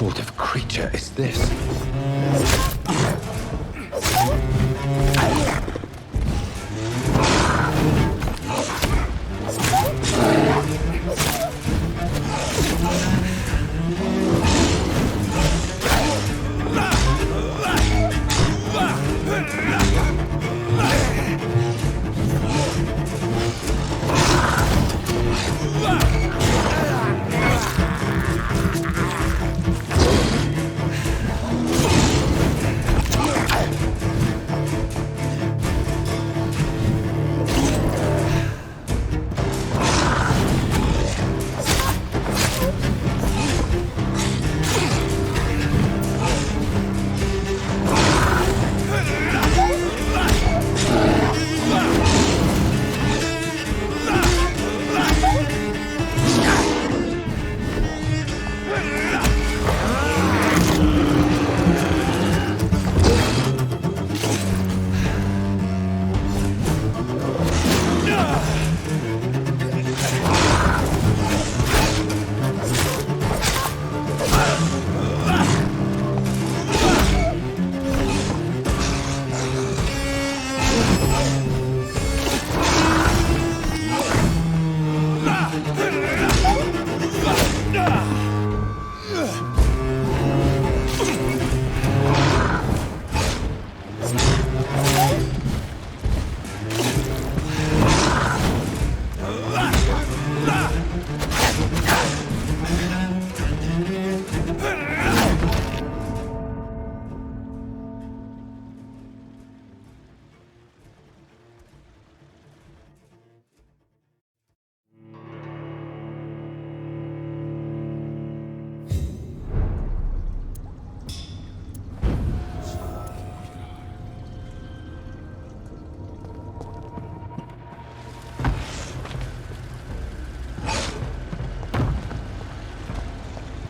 sort of creature is this?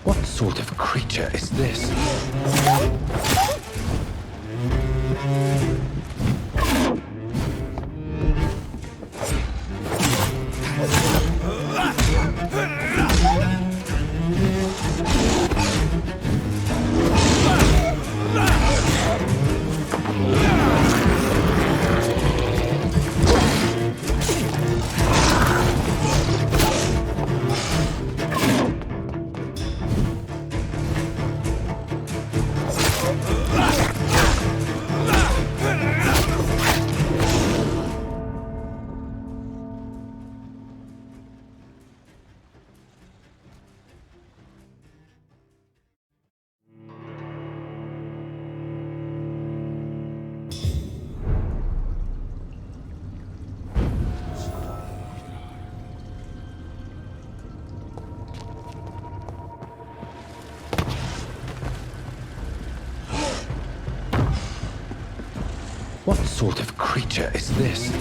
What sort of creature is this? What sort of creature is this?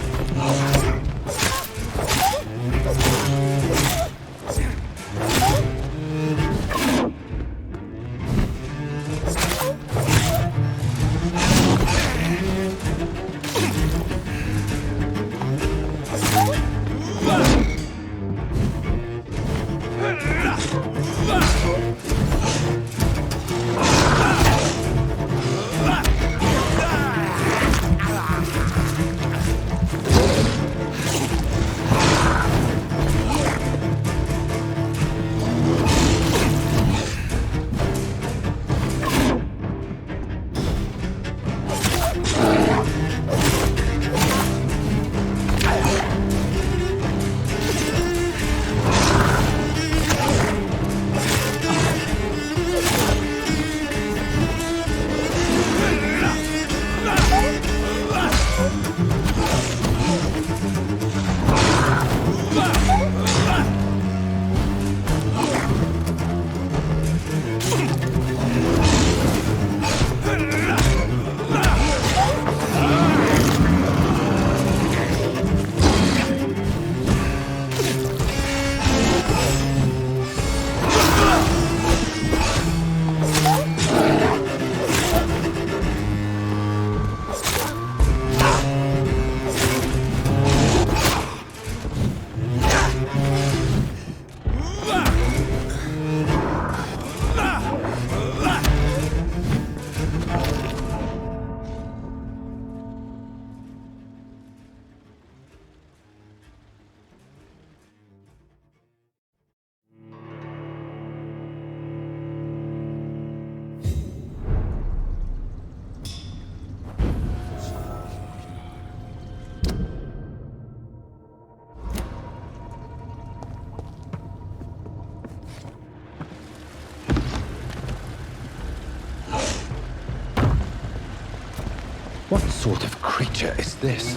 sort of creature is this?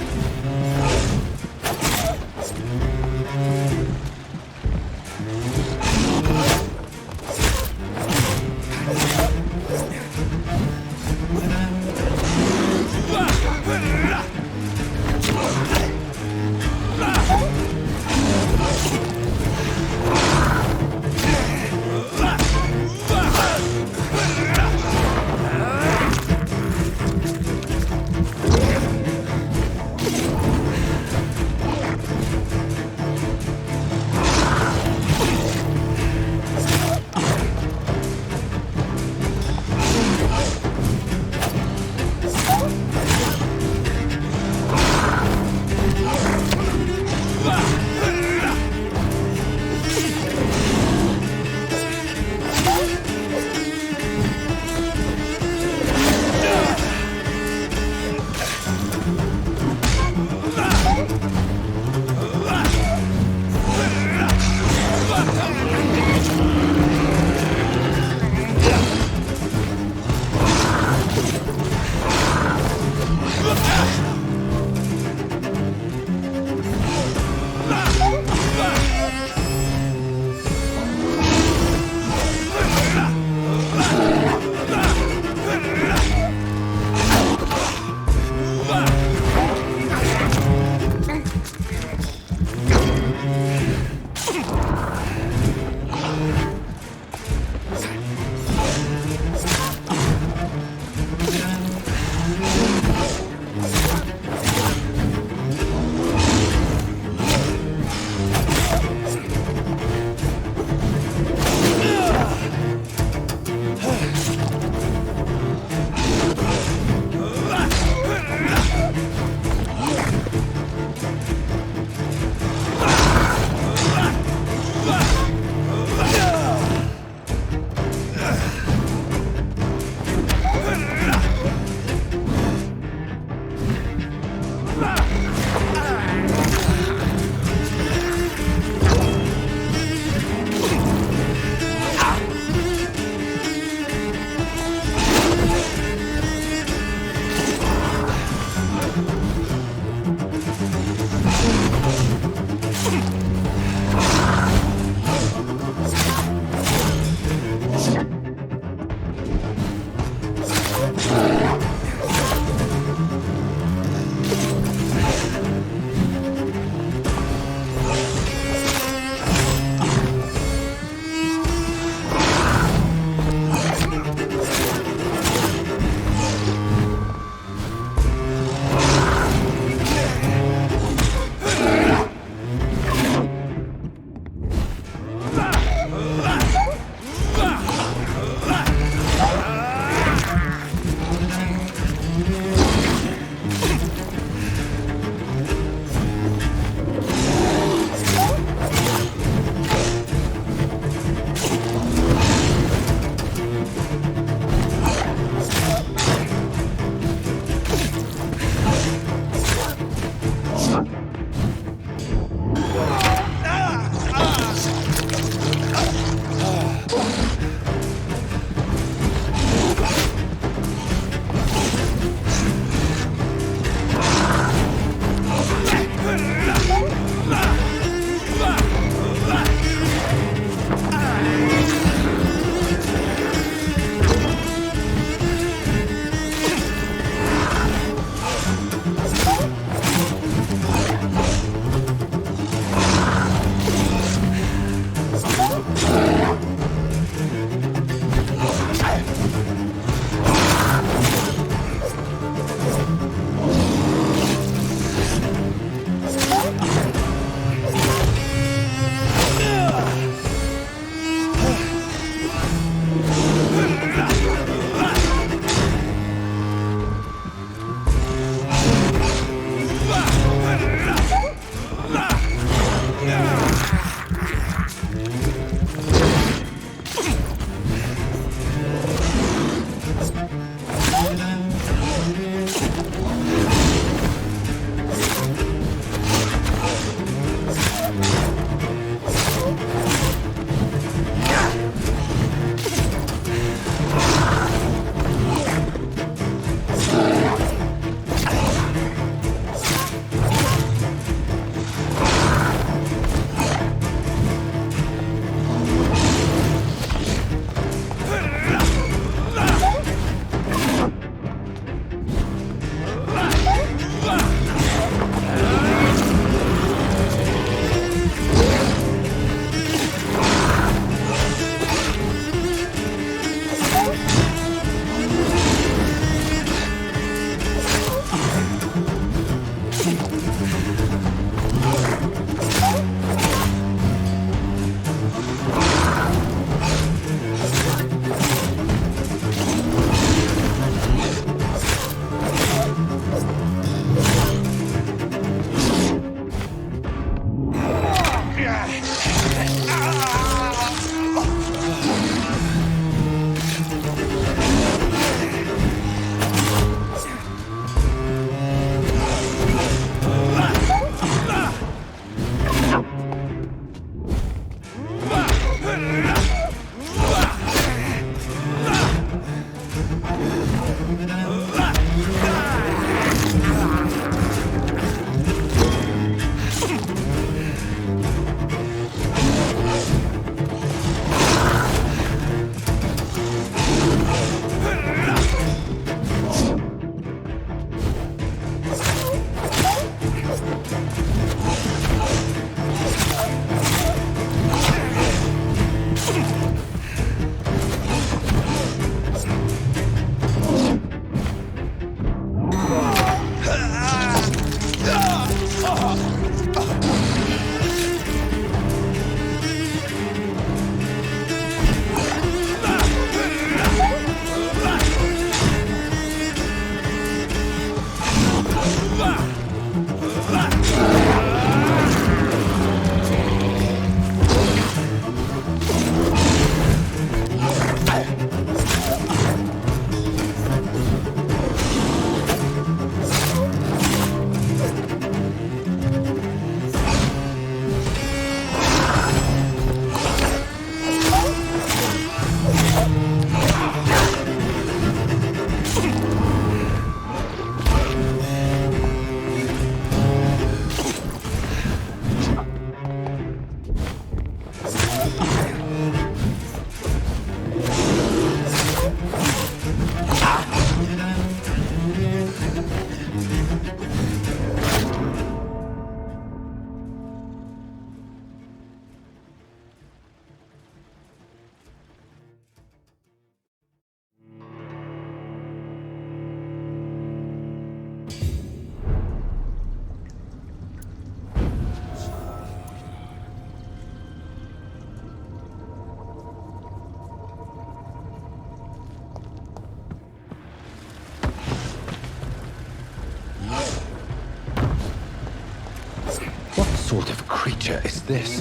sort of creature is this?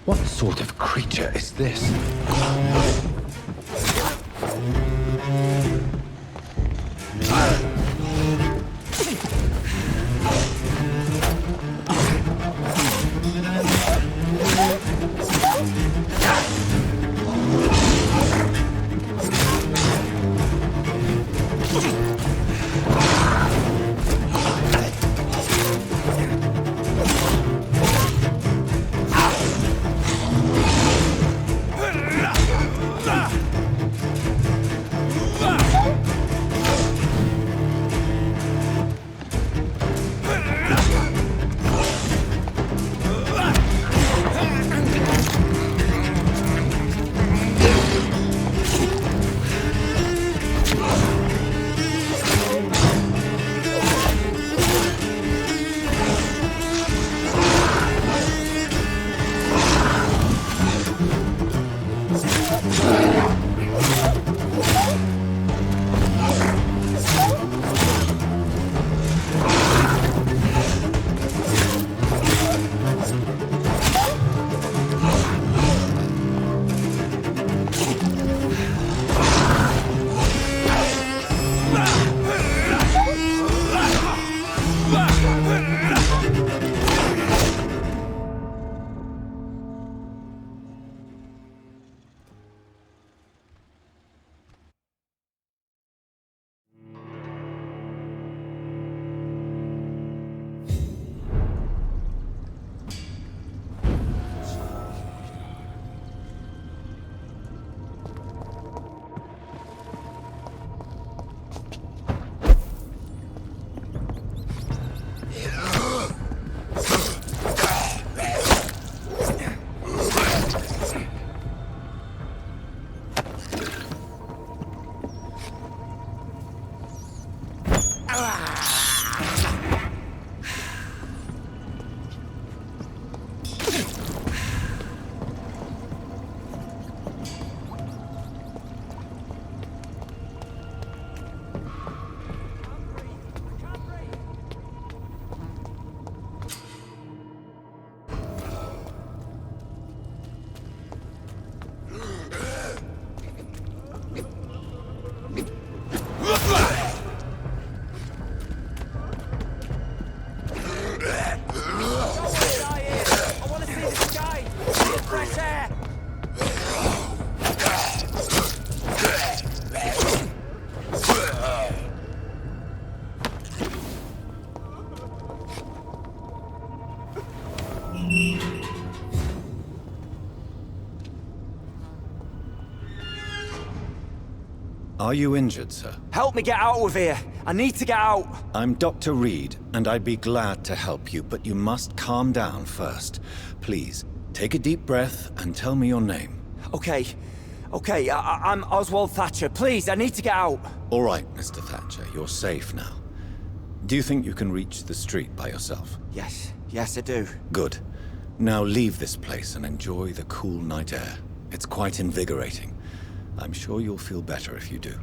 What sort of creature is this? Are you injured, sir? Help me get out of here! I need to get out! I'm Dr. Reid, and I'd be glad to help you, but you must calm down first. Please, take a deep breath and tell me your name. Okay, Okay, I'm Oswald Thatcher. Please, I need to get out. All right, Mr. Thatcher, you're safe now. Do you think you can reach the street by yourself? Yes, I do. Good. Now leave this place and enjoy the cool night air. It's quite invigorating. I'm sure you'll feel better if you do.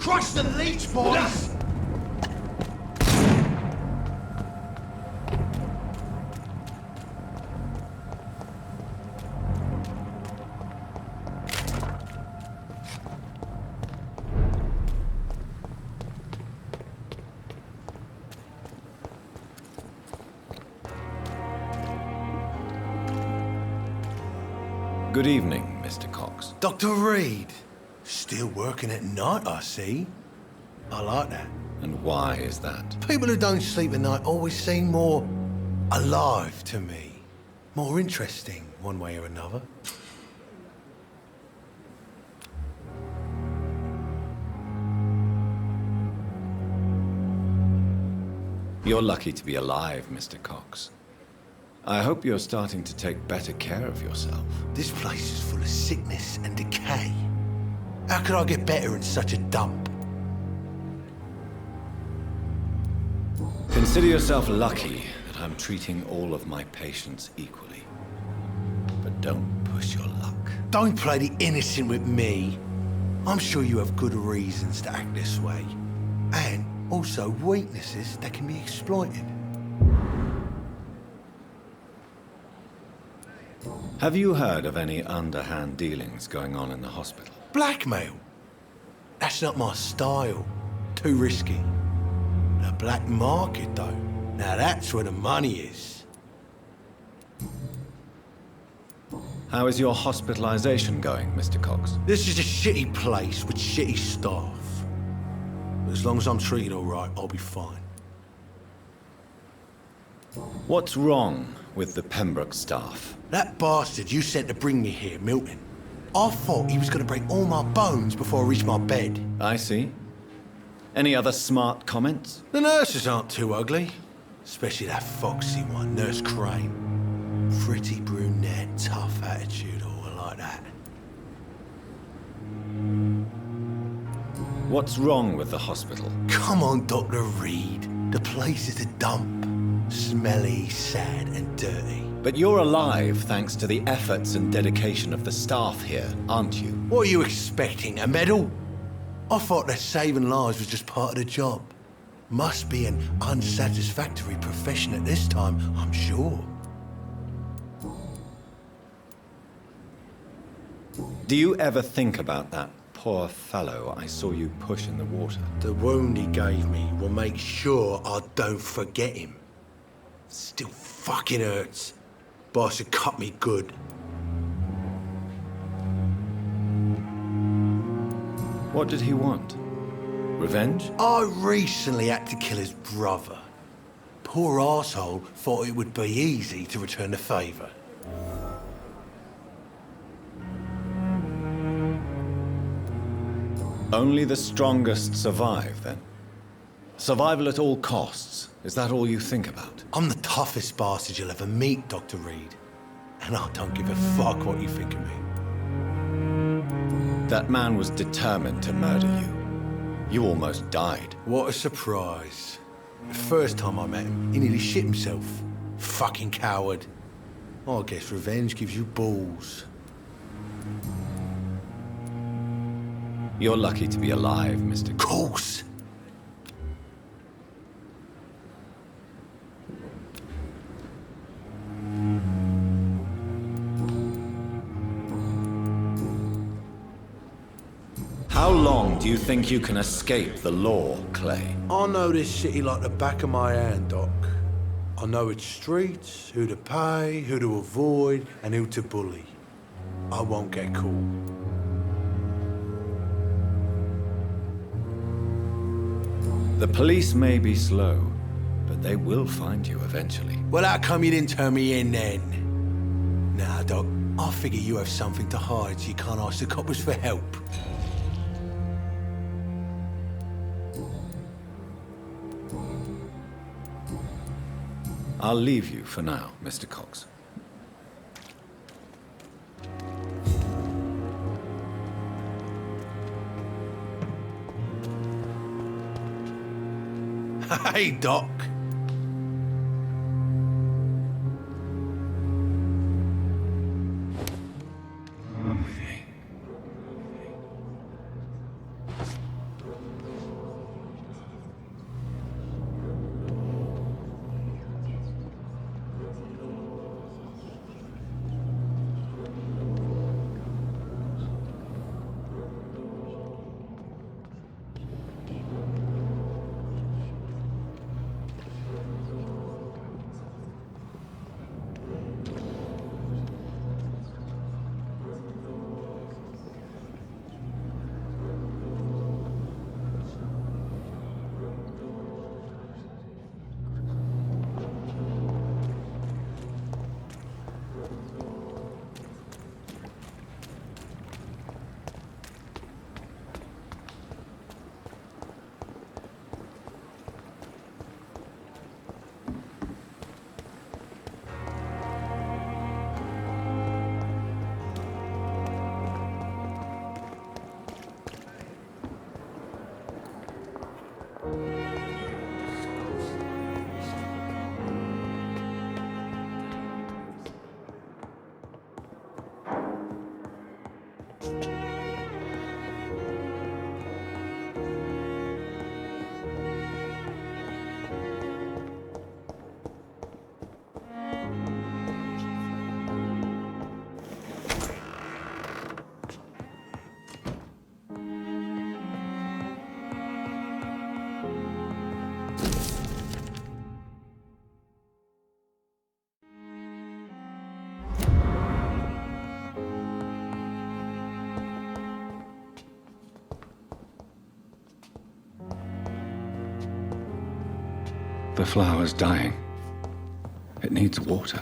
Crush the leech, boys! Good evening, Mr. Cox. Dr. Reid. Still working at night, I see. I like that. And why is that? People who don't sleep at night always seem more alive to me. More interesting, one way or another. You're lucky to be alive, Mr. Cox. I hope you're starting to take better care of yourself. This place is full of sickness and decay. How could I get better in such a dump? Consider yourself lucky that I'm treating all of my patients equally. But don't push your luck. Don't play the innocent with me. I'm sure you have good reasons to act this way. And also weaknesses that can be exploited. Have you heard of any underhand dealings going on in the hospital? Blackmail? That's not my style. Too risky. The black market, though. Now that's where the money is. How is your hospitalization going, Mr. Cox? This is a shitty place with shitty staff. But as long as I'm treated all right, I'll be fine. What's wrong with the Pembroke staff? That bastard you sent to bring me here, Milton. I thought he was going to break all my bones before I reached my bed. I see. Any other smart comments? The nurses aren't too ugly. Especially that foxy one, Nurse Crane. Pretty brunette, tough attitude, all like that. What's wrong with the hospital? Come on, Dr. Reid. The place is a dump. Smelly, sad, and dirty. But you're alive thanks to the efforts and dedication of the staff here, aren't you? What are you expecting, a medal? I thought that saving lives was just part of the job. Must be an unsatisfactory profession at this time, I'm sure. Do you ever think about that poor fellow I saw you push in the water? The wound he gave me will make sure I don't forget him. Still fucking hurts. Boss had cut me good. What did he want? Revenge? I recently had to kill his brother. Poor arsehole thought it would be easy to return the favour. Only the strongest survive, then? Survival at all costs. Is that all you think about? I'm the toughest bastard you'll ever meet, Dr. Reid. And I don't give a fuck what you think of me. That man was determined to murder you. You almost died. What a surprise. The first time I met him, he nearly shit himself. Fucking coward. I guess revenge gives you balls. You're lucky to be alive, Mr. Course. How long do you think you can escape the law, Clay? I know this city like the back of my hand, Doc. I know its streets, who to pay, who to avoid, and who to bully. I won't get caught. The police may be slow, but they will find you eventually. Well, how come you didn't turn me in then? Nah, Doc. I figure you have something to hide so you can't ask the coppers for help. I'll leave you for now, Mr. Cox. Hey, Doc. The flower's dying. It needs water.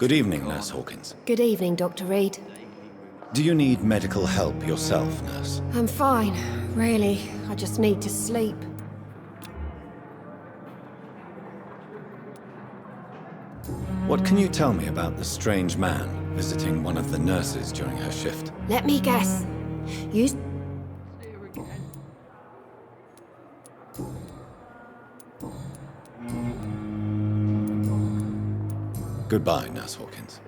Good evening, Nurse Hawkins. Good evening, Dr. Reid. Do you need medical help yourself, Nurse? I'm fine, really. I just need to sleep. What can you tell me about the strange man visiting one of the nurses during her shift? Let me guess. You... Goodbye, Nurse Hawkins.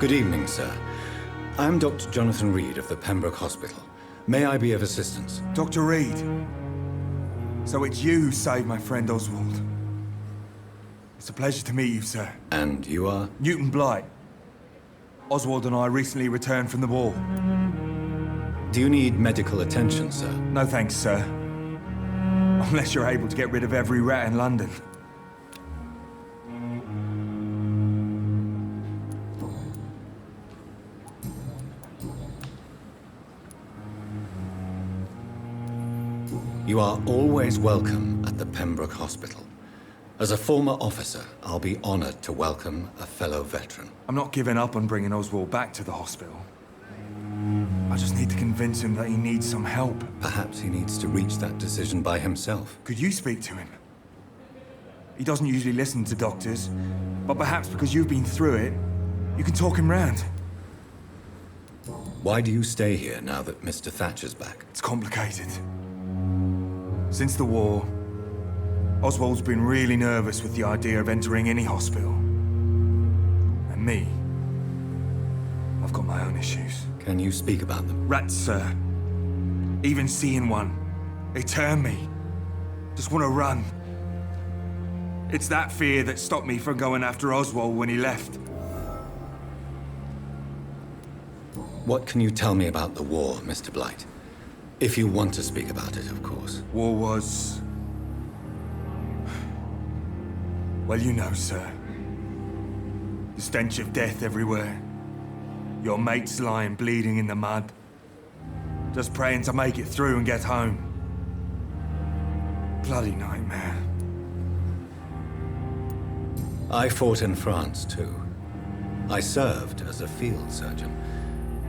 Good evening, sir. I'm Dr. Jonathan Reid of the Pembroke Hospital. May I be of assistance? Dr. Reid. So it's you who saved my friend Oswald. It's a pleasure to meet you, sir. And you are? Newton Blight. Oswald and I recently returned from the war. Do you need medical attention, sir? No thanks, sir. Unless you're able to get rid of every rat in London. You are always welcome at the Pembroke Hospital. As a former officer, I'll be honored to welcome a fellow veteran. I'm not giving up on bringing Oswald back to the hospital. I just need to convince him that he needs some help. Perhaps he needs to reach that decision by himself. Could you speak to him? He doesn't usually listen to doctors, but perhaps because you've been through it, you can talk him round. Why do you stay here now that Mr. Thatcher's back? It's complicated. Since the war, Oswald's been really nervous with the idea of entering any hospital. And me, I've got my own issues. Can you speak about them? Rats, sir. Even seeing one, they turn me. Just want to run. It's that fear that stopped me from going after Oswald when he left. What can you tell me about the war, Mr. Blight? If you want to speak about it, of course. War was... well, you know, sir. The stench of death everywhere. Your mates lying bleeding in the mud. Just praying to make it through and get home. Bloody nightmare. I fought in France, too. I served as a field surgeon,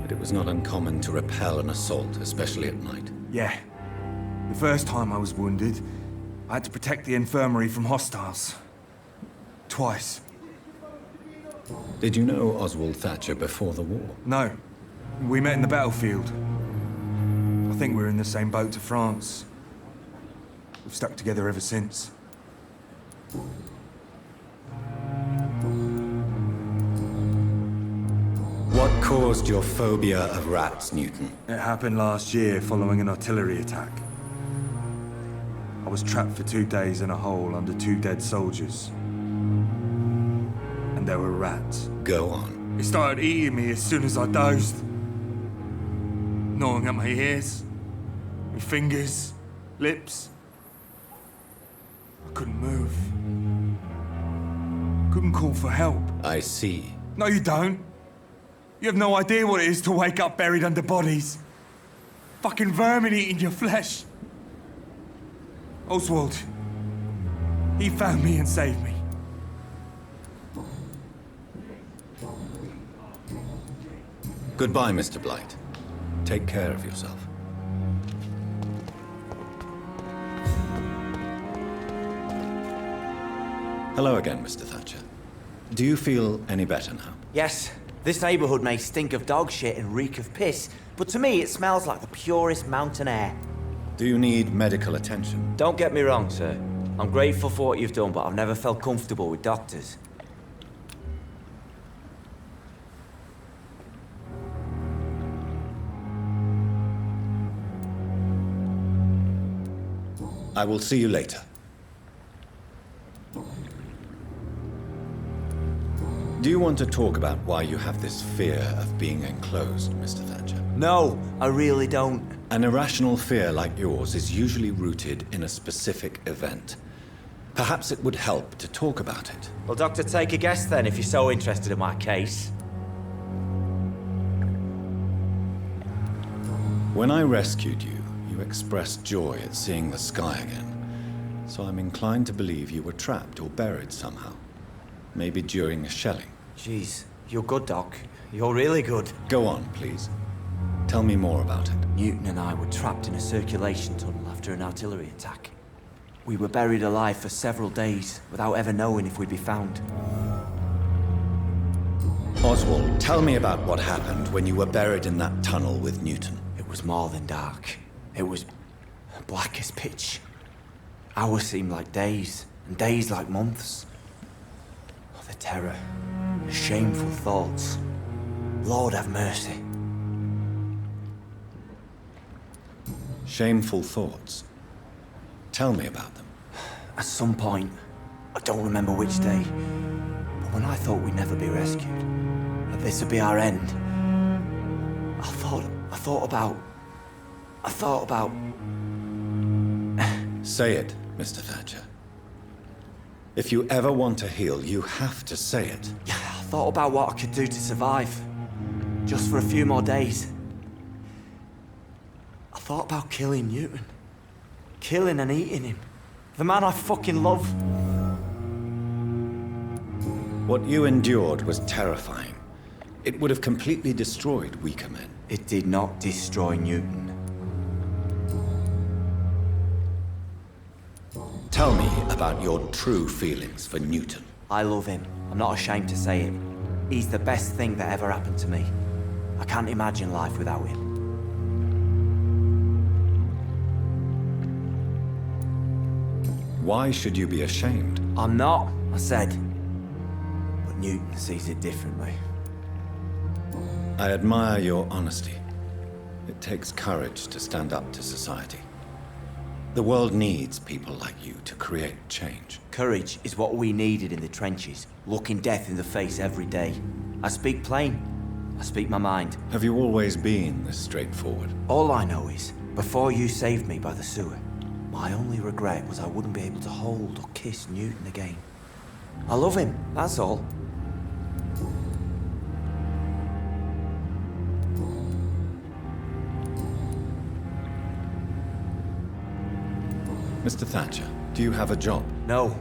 but it was not uncommon to repel an assault, especially at night. Yeah. The first time I was wounded, I had to protect the infirmary from hostiles. Twice. Did you know Oswald Thatcher before the war? No. We met in the battlefield. I think we're in the same boat to France. We've stuck together ever since. What caused your phobia of rats, Newton? It happened last year following an artillery attack. I was trapped for 2 days in a hole under 2 dead soldiers. And there were rats. Go on. They started eating me as soon as I dozed. Gnawing at my ears, my fingers, lips. I couldn't move. Couldn't call for help. I see. No, you don't. You have no idea what it is to wake up buried under bodies. Fucking vermin eating your flesh. Oswald. He found me and saved me. Goodbye, Mr. Blight. Take care of yourself. Hello again, Mr. Thatcher. Do you feel any better now? Yes, this neighbourhood may stink of dog shit and reek of piss, but to me it smells like the purest mountain air. Do you need medical attention? Don't get me wrong, sir. I'm grateful for what you've done, but I've never felt comfortable with doctors. I will see you later. Do you want to talk about why you have this fear of being enclosed, Mr. Thatcher? No, I really don't. An irrational fear like yours is usually rooted in a specific event. Perhaps it would help to talk about it. Well, Doctor, take a guess then, if you're so interested in my case. When I rescued you, you expressed joy at seeing the sky again. So I'm inclined to believe you were trapped or buried somehow. Maybe during a shelling. Jeez, you're good, Doc. You're really good. Go on, please. Tell me more about it. Newton and I were trapped in a circulation tunnel after an artillery attack. We were buried alive for several days without ever knowing if we'd be found. Oswald, tell me about what happened when you were buried in that tunnel with Newton. It was more than dark. It was black as pitch. Hours seemed like days, and days like months. Oh, the terror, the shameful thoughts. Lord have mercy. Shameful thoughts. Tell me about them. At some point, I don't remember which day, but when I thought we'd never be rescued, that this would be our end, I thought about... Say it, Mr. Thatcher. If you ever want to heal, you have to say it. Yeah, I thought about what I could do to survive. Just for a few more days. I thought about killing Newton. Killing and eating him. The man I fucking love. What you endured was terrifying. It would have completely destroyed weaker men. It did not destroy Newton. Tell me about your true feelings for Newton. I love him. I'm not ashamed to say it. He's the best thing that ever happened to me. I can't imagine life without him. Why should you be ashamed? I'm not, I said. But Newton sees it differently. I admire your honesty. It takes courage to stand up to society. The world needs people like you to create change. Courage is what we needed in the trenches, looking death in the face every day. I speak plain. I speak my mind. Have you always been this straightforward? All I know is, before you saved me by the sewer, my only regret was I wouldn't be able to hold or kiss Newton again. I love him, that's all. Mr. Thatcher, do you have a job? No.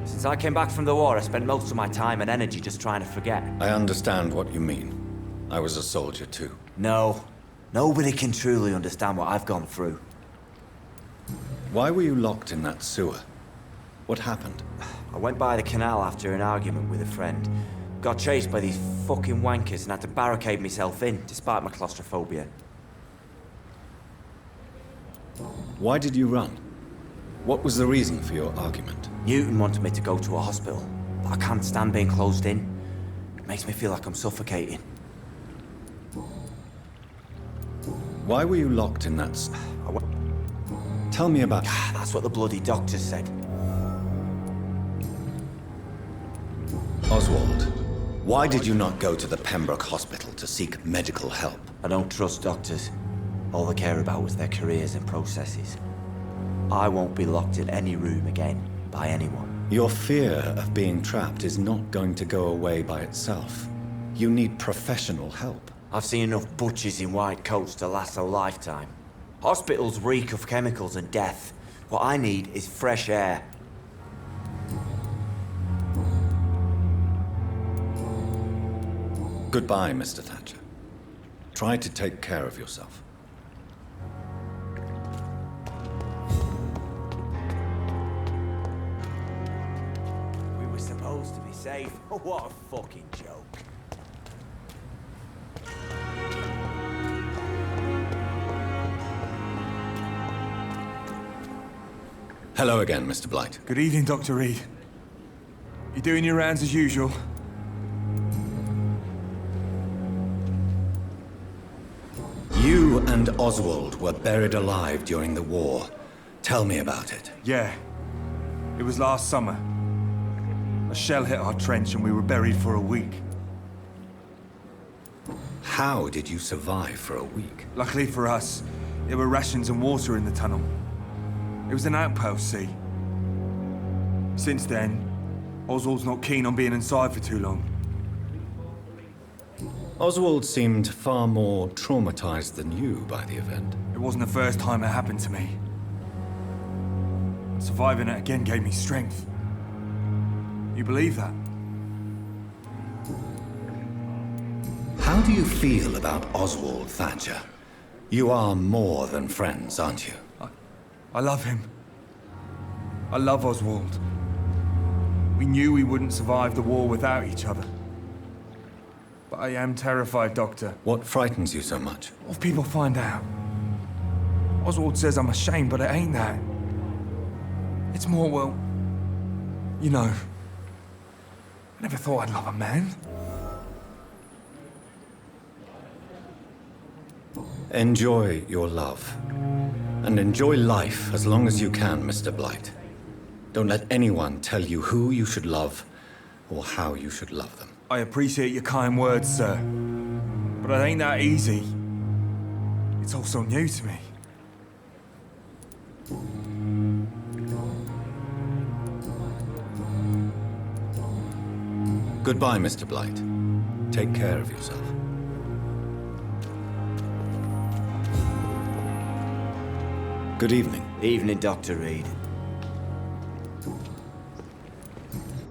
Since I came back from the war, I spent most of my time and energy just trying to forget. I understand what you mean. I was a soldier too. No. Nobody can truly understand what I've gone through. Why were you locked in that sewer? What happened? I went by the canal after an argument with a friend. Got chased by these fucking wankers and had to barricade myself in, despite my claustrophobia. Why did you run? What was the reason for your argument? Newton wanted me to go to a hospital, but I can't stand being closed in. It makes me feel like I'm suffocating. Why were you locked in that Tell me about... That's what the bloody doctor said. Oswald, why did you not go to the Pembroke Hospital to seek medical help? I don't trust doctors. All they care about was their careers and processes. I won't be locked in any room again by anyone. Your fear of being trapped is not going to go away by itself. You need professional help. I've seen enough butchers in white coats to last a lifetime. Hospitals reek of chemicals and death. What I need is fresh air. Goodbye, Mr. Thatcher. Try to take care of yourself. We were supposed to be safe. What a fucking joke. Hello again, Mr. Blight. Good evening, Dr. Reid. You doing your rounds as usual? You and Oswald were buried alive during the war. Tell me about it. Yeah. It was last summer. A shell hit our trench and we were buried for a week. How did you survive for a week? Luckily for us, there were rations and water in the tunnel. It was an outpost, see. Since then, Oswald's not keen on being inside for too long. Oswald seemed far more traumatized than you by the event. It wasn't the first time it happened to me. Surviving it again gave me strength. You believe that? How do you feel about Oswald Thatcher? You are more than friends, aren't you? I love him. I love Oswald. We knew we wouldn't survive the war without each other. But I am terrified, Doctor. What frightens you so much? What if people find out? Oswald says I'm ashamed, but it ain't that. It's more, well, you know, I never thought I'd love a man. Enjoy your love. And enjoy life as long as you can, Mr. Blight. Don't let anyone tell you who you should love or how you should love them. I appreciate your kind words, sir. But it ain't that easy. It's all so new to me. Goodbye, Mr. Blight. Take care of yourself. Good evening. Evening, Dr. Reid.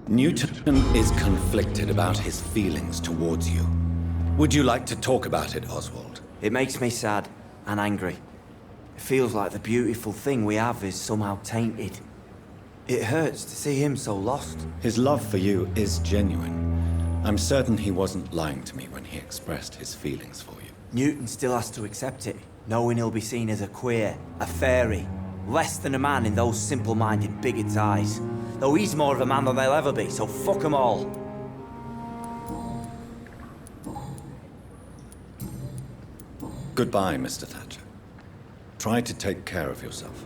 Newton is conflicted about his feelings towards you. Would you like to talk about it, Oswald? It makes me sad and angry. It feels like the beautiful thing we have is somehow tainted. It hurts to see him so lost. His love for you is genuine. I'm certain he wasn't lying to me when he expressed his feelings for you. Newton still has to accept it, knowing he'll be seen as a queer, a fairy, less than a man in those simple-minded bigots' eyes. Though he's more of a man than they'll ever be, so fuck them all. Goodbye, Mr. Thatcher. Try to take care of yourself.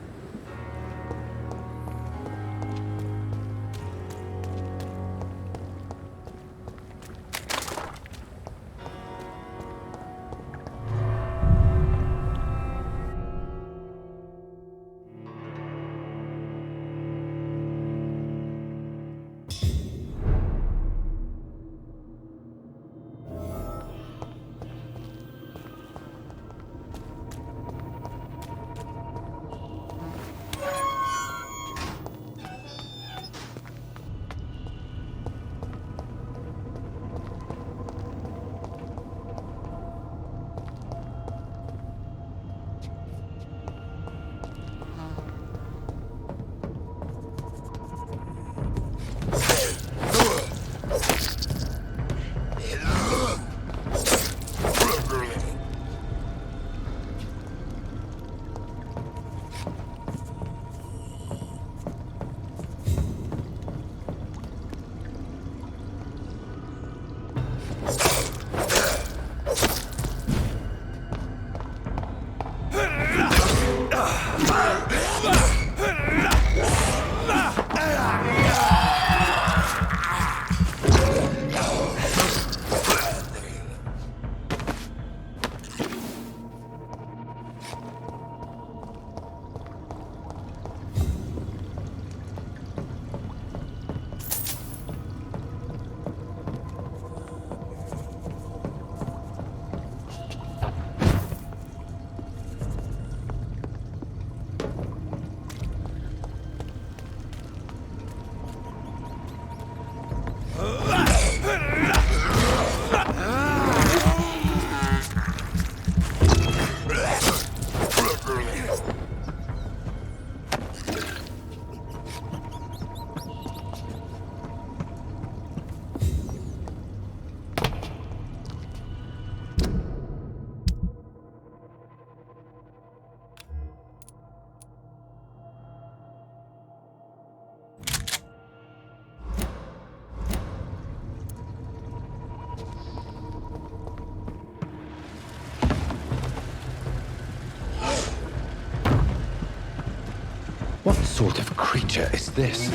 What sort of creature is this?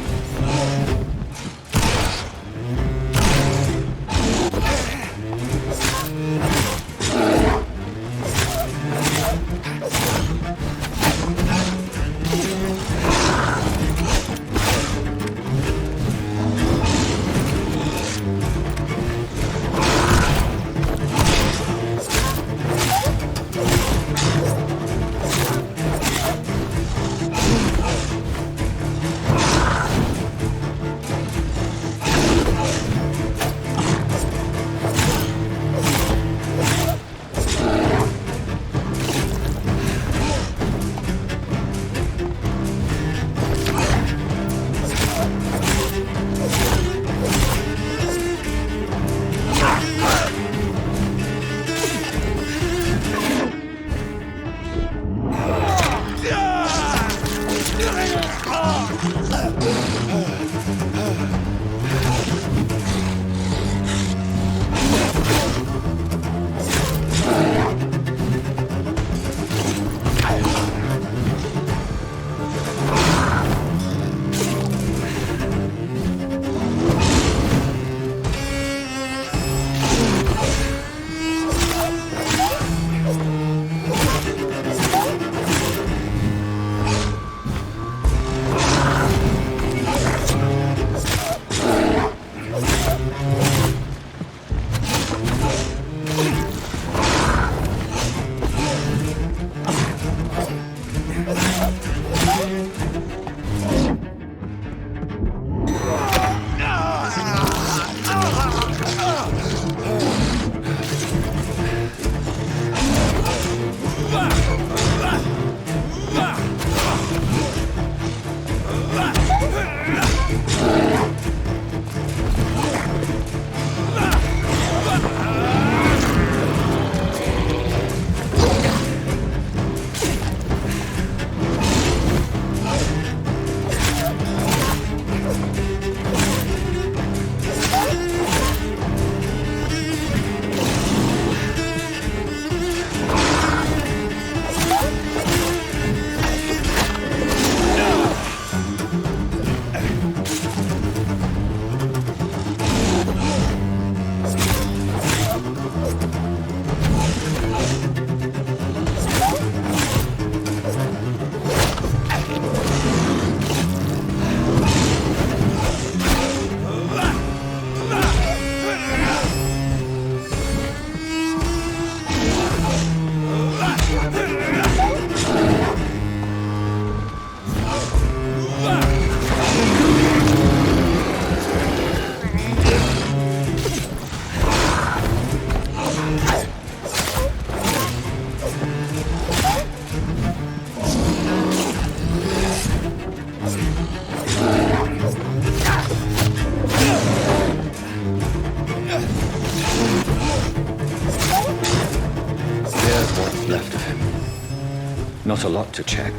Not a lot to check.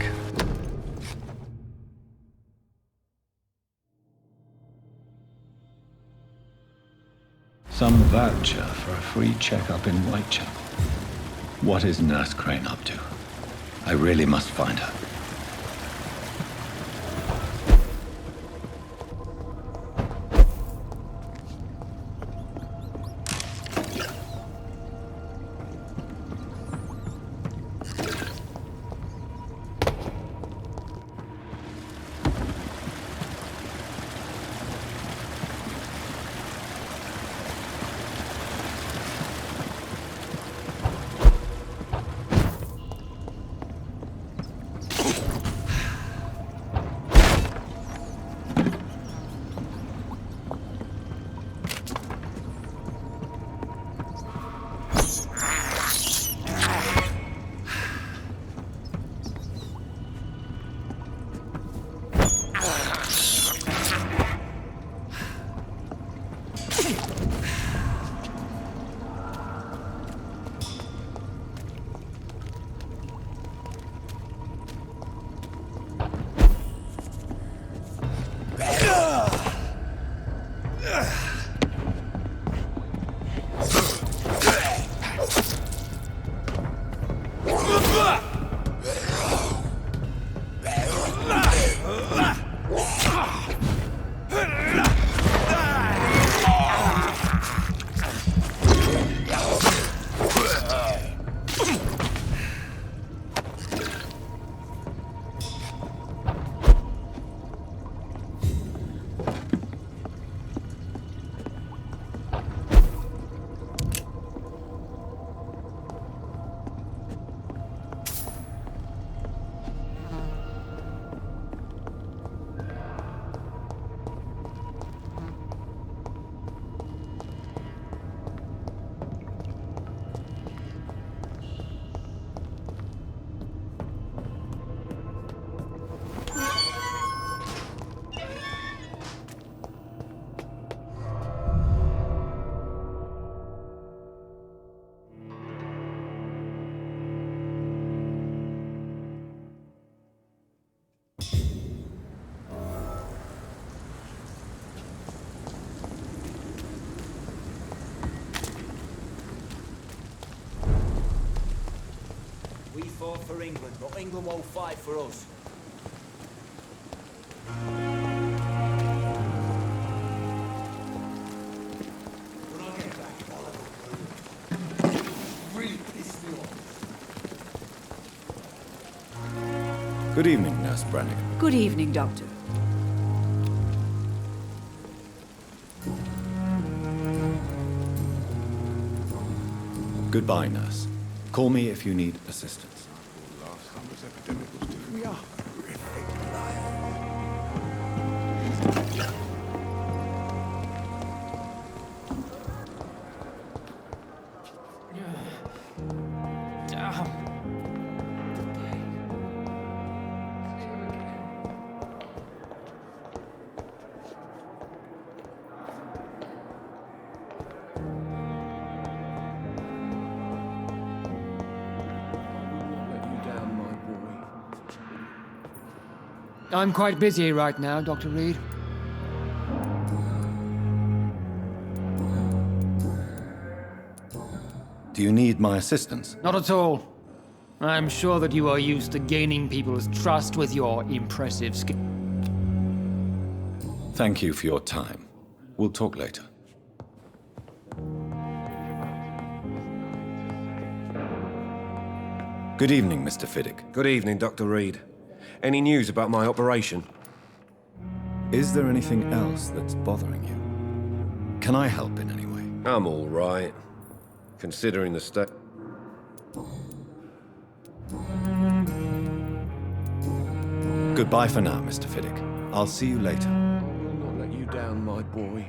Some voucher for a free checkup in Whitechapel. What is Nurse Crane up to? I really must find her. We fought for England, but England won't fight for us. Good evening, Nurse Brannigan. Good evening, Doctor. Goodbye, Nurse. Call me if you need assistance. I'm quite busy right now, Dr. Reid. Do you need my assistance? Not at all. I'm sure that you are used to gaining people's trust with your impressive skill. Thank you for your time. We'll talk later. Good evening, Mr. Fiddick. Good evening, Dr. Reid. Any news about my operation? Is there anything else that's bothering you? Can I help in any way? I'm all right, considering the state. Goodbye for now, Mr. Fiddick. I'll see you later. I will not let you down, my boy.